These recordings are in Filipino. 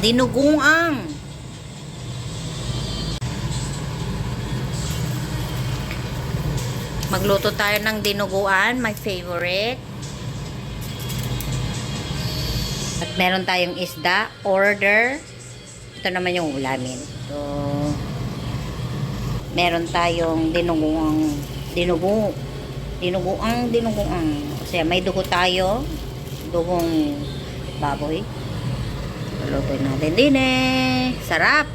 Dinuguang. Magluto tayo ng dinuguan, my favorite. At meron tayong isda, order. Ito naman yung ulamin. So, meron tayong dinuguang. Kasi may dugo tayo. Dugong baboy. Lutuin natin din eh. Sarap.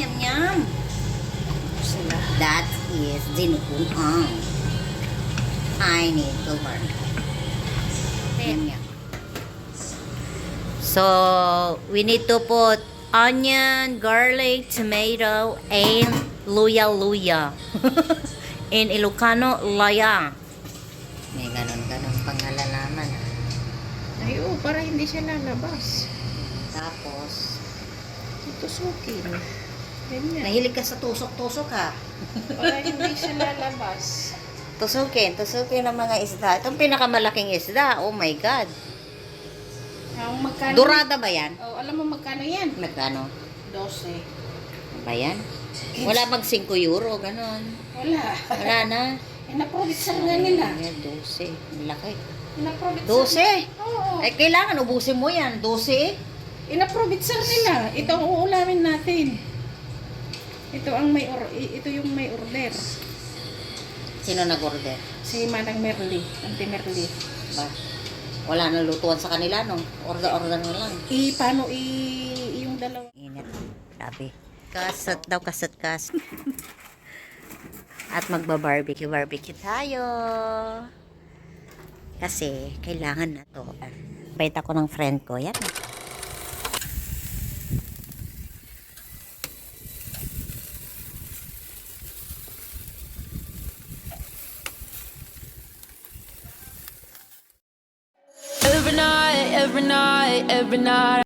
Yum yum. That is dinuguang. I need to learn. So, we need to put onion, garlic, tomato, and luya. In Ilocano, laya. May ganon pangalalaman. Ay, oo, para hindi siya lalabas. Tapos, Tusukin. Ganyan. mahilig ka sa tusok-tusok ha. Para hindi siya lalabas. Tusukin ng mga isda. Itong pinakamalaking isda. Oh my God. Ang magkano? Dorada ba yan? Oh, alam mo magkano yan? Magkano? 12. Ba yan? Wala mag 5 euro, ganon. Wala. Wala na. Inaprovinsar nga nila. 12. Malaki. Inaprovinsar. 12? Oo. Eh, kailangan ubusin mo yan. 12? Inaprovinsar nila. Ito ang uulamin natin. Ito yung may order. Sino nag-order? Si Manang Merly, Auntie Merly. Ba? Wala nang lutuan sa kanila, no? Order na lang. Paano yung dalawa? Init. Grabe. Kasat daw, kasat. At magba-barbecue tayo. Kasi, kailangan na to. Bait ako ng friend ko. Yan. Every night, every night, every night